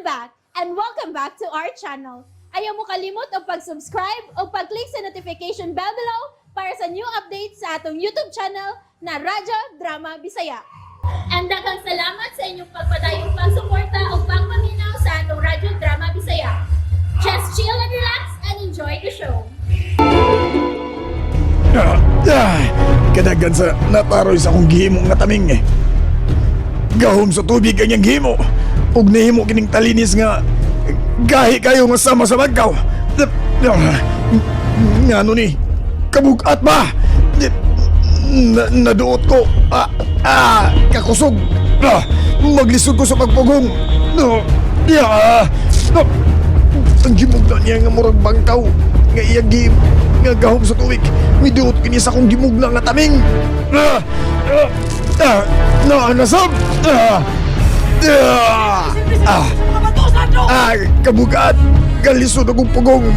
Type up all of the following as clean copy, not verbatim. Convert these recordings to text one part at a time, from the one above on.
back and welcome back to our channel. Ayaw mo kalimot o pag-subscribe o pag-click sa notification bell below para sa new updates sa atong YouTube channel na Radyo Drama Bisaya. And daghang salamat sa inyong pagpadayong pagsuporta o pagpaminaw sa atong Radyo Drama Bisaya. Just chill and relax and enjoy the show. Kadagan sa nataroy sa akong gihimo nga taming eh. Gahom sa tubig kanyang gihimo. Ug nahimo kining talinis nga gahi kayo nga sama sa bagkaw. Ngano ni? Kabugat ba? Naduot ko. Kakusog. Maglisod ko sa pagpugong. Ang gimugna niya nga murag bangkaw. Nga iyagim. Nga gahom sa tuwik. Miduot kinis akong gimugna nga taming. Nasab. Kabugat. Galisod akong pugong.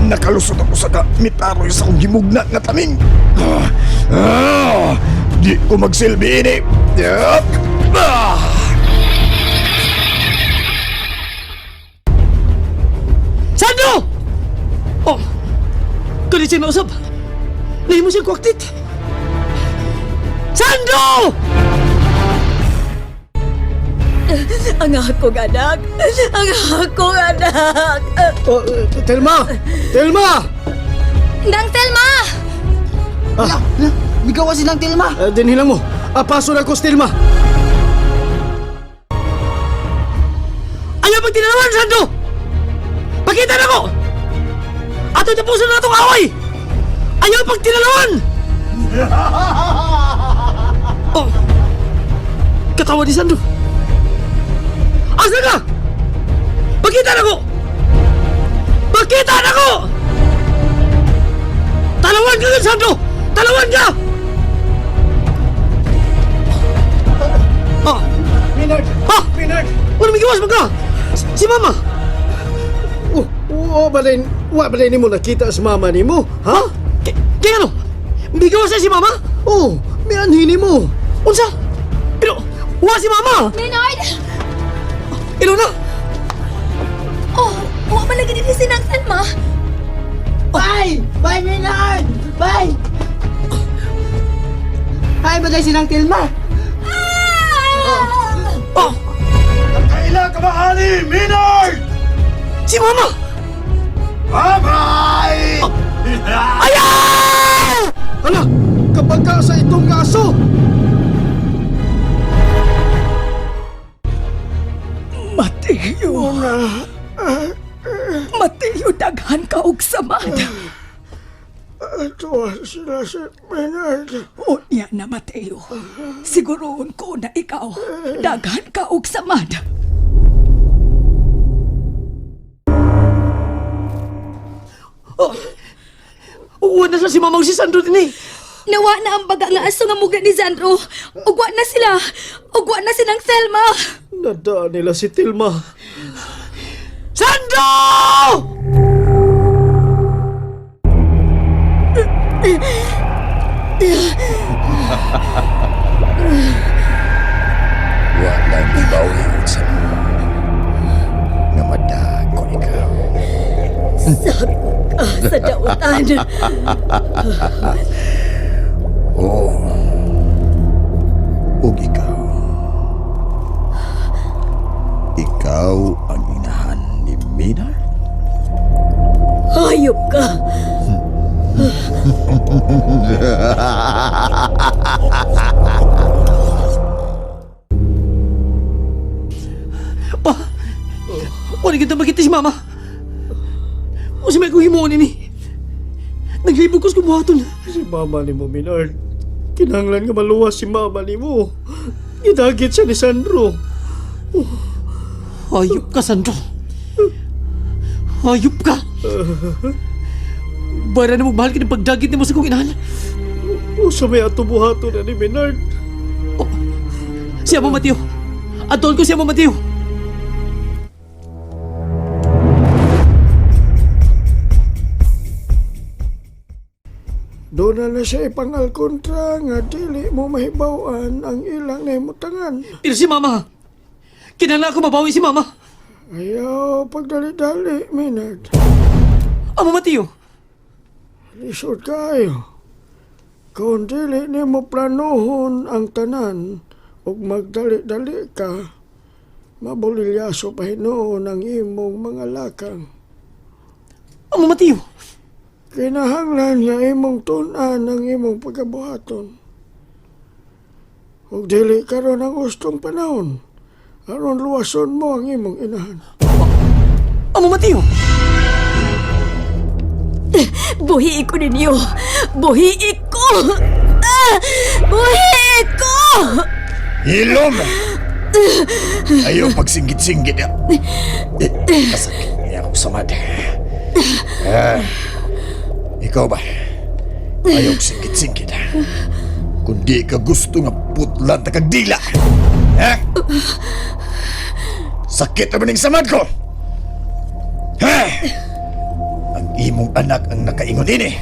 Nakalusot ako sa mitaroy sa akong gimugna nga taming. Di ko magsilbi ini. Sandro! Oh, kani siya nausap. Lahi mo siya kuwaktit. Sandro! Ang akong anak! Ang akong anak! Oh, Telma! Telma! Nang Telma! Bigawa silang Tilma. Dinhi lang mo. Paso na ko sa Telma. Ayaw pag tinanawan, Sandro! Pakita na ko! Ato tapusin na itong away! Ayaw pag tinanawan! Oh! Katawa ni Sandro! Asa ka? Pakita na ko! Pakita na ko! Talawan ka nga, Sandro! Talawan ka! Minard! Ha? Minard! Ano may gawas mo ka? Si Mama! Wa ba ni mo nakita sa mama ni mo? Ha? Kaya ano? May gawas na si Mama? Oh, may anhini mo. Unsa? Pero, wa si Mama! Maynard! Ilo na! Oh, huwag malagi din si Nang Telma! Bye! Bye, Minard! Bye! Bye, bagay silang Tilma. Oh! Kaila ka ba, Ali? Minard! Si Mama! Bye-bye! Ayaw! Hala, kapag ka sa itong aso. Mateo. Mateo, daghan ka og samad. Ito sila si Minard. Unya na, Mateo. Siguroon ko na ikaw daghan ka og samad. Uwan na sa si Mamang si Sandro din eh! Nawa na ang baga nga aso nga muga ni Sandro! Ugwa na sila! Ugwa na si Nang Telma! Nadaan nila si Tilma. Sandro! Walang ibaw sa nga madago ikaw. Sa dautan! Ug ikaw. Ikaw ang inahan ni Minard? Hayop ka! Wala kita makita si Mama! O si may kong himuon ini! Naglibog ko sa kumuhaton! Si mama ni mo, Minard. Kinahanglan nga maluwas si mama ni mo. Gidagit siya ni Sandro. Hayop ka, Sandro! Hayop ka! Bara na magmahal ka ng pagdagit ni mo sa kong inahan! O sa may atubuhato na ni Minard. Siya mo, Mateo! Atol ko siya mo, Mateo! Doon na siya ipangalkontra nga dili mo mahibawan ang ilang nahimutangan. Pero si Mama, kinala ko mabawi si Mama. Ayaw pagdali-dali, Maynard. Amo Mateo, Lisod kayo. Kung dili ni mo planohon ang tanan ug magdali-dali ka, mabulilyaso pa hinoon ang imong mga lakang. Amo Mateo. Kinahanglan nga imong tun-an ang imong pagkabuhaton. Ug dili karon ang gustong panahon, aron luwason mo ang imong inahan. Amo Mateo. Buhi ko ninyo! Buhi ko! Buhi ko! Hilom! Ayaw pagsinggit-singgit ya. Kasakit niya akong samad. Ikaw ba? Ayaw singgit-singgit. Kundi ka gusto nga putlan na kagdila. Ha? Sakit naman ang samad ko. Ha? Ang imong anak ang nakaingon ini.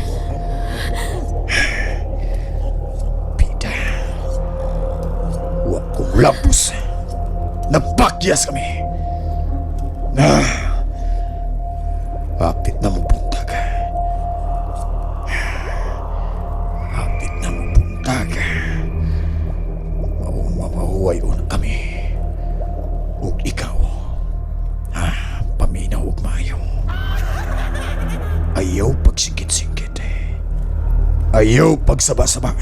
Pita. Huwag kong lampos. Napakyas kami. Hapit na mo buntag. Hapit na mo buntag. Mahuway una kami. Ug ikaw. Paminaw ug maayo. Ayaw pagsingkit-singkit. Ayaw pagsaba-saba.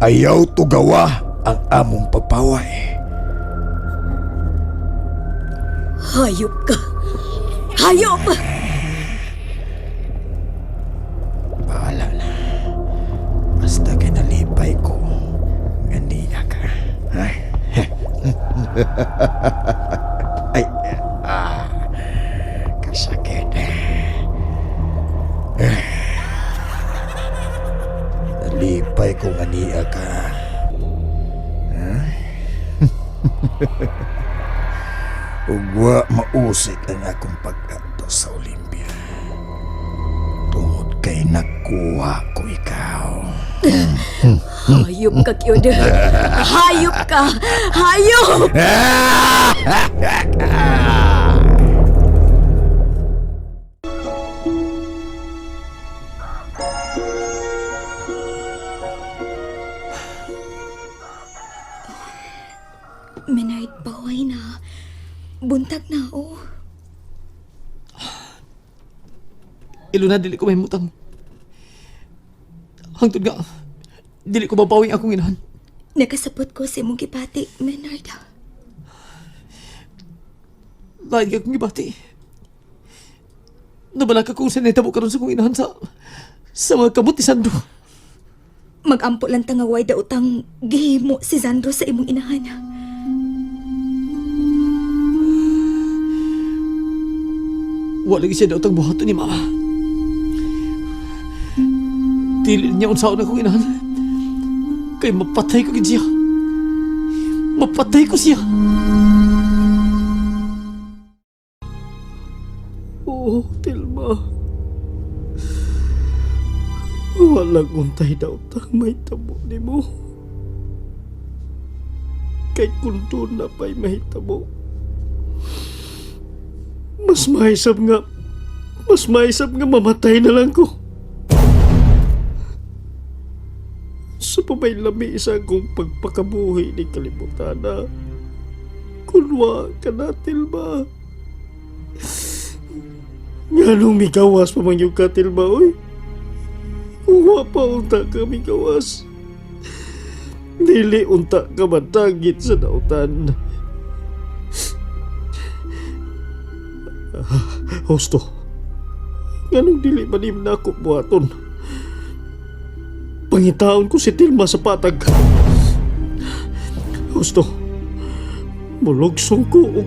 Ayaw tugawa ang among pagpaway. Hayop ka! Hayop! Bahala na. Basta kinalipay ko. Ganiya ka. Ha? Ay, kasakit. Nalipay ko ganiya ka. Ha? Ugwa mausik ang akong pag-ato sa Olympia. Tungod kay nakuha ko ikaw. Hayop ka, Kyoda! Hayop ka! Hayop! Menard, baway na. Buntag na, oh. Ilo na dili ko mahimutang. Hangtod nga, dili ko mabawi akong inahan. Nakasapot ko sa imong gipati, Menard. Lain ka kong gibati. Nabala ka kung saan naitabo karon sa kong inahan sa mga kamot ni Sandro. Mag-ampo lang tangaway da utang gihimo si Sandro sa imong inahan. Wala siya daw tang buhato ni Mama. Dili niya unsaon akong inahan. Kay mapatay ko gid siya. Mapatay ko siya. Oo, Tilma. Walang untay daw tang may tabo ni mo. Kay kung doon na pa'y mahitabo, mas maisap nga mamatay na lang ko. Sa pabay lami isa kong pagpakabuhi ni kalimutan na kunwa ka na, Tilma. Nga nung migawas pa man yung ka, Tilma, oy. Kuha pa unta ka migawas. Dili unta ka matagit sa nautan. Hosto, nganong dili manim na ako buhaton? Pangitaon ko si Tilma sa patag. Hosto, mulugsong ko o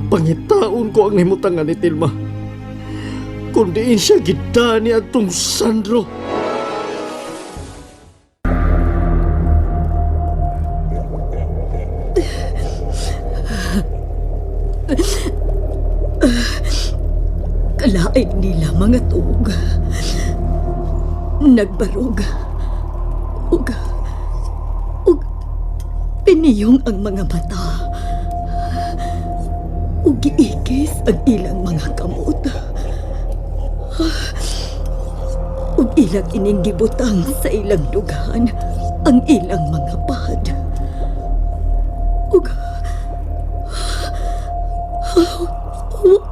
pangitaon ko ang himutangan ni Tilma. Kundiin siya gida ni atong Sandro. Kalain nila mga tuog. nagbarog. Ug piniyong ang mga mata. Ug giikis ang ilang mga kamot. Ug ilang ining gibutang sa ilang dugan ang ilang mga pad. Ug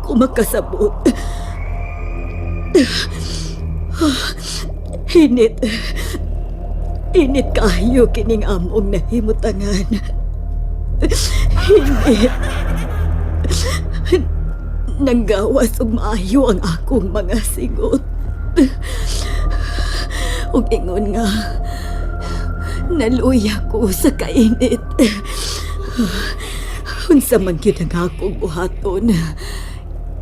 ko makasabot. Init kayo kining among nahimutangan. Init. Nanggawas og maayo ang akong mga sigot. Ug ingon nga, naluya ko sa kainit. Unsa man gyud ang akong buhaton,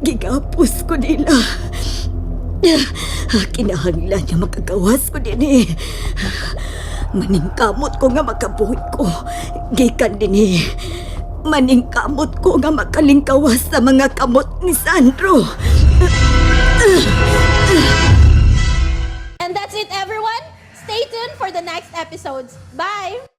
gigapos ko nila. Kinahanglan niya makagawas ko din eh. Maningkamot ko nga makabuhi ko. Gikan din eh. Maningkamot ko nga makalingkawas sa mga kamot ni Sandro. And that's it, everyone. Stay tuned for the next episodes. Bye!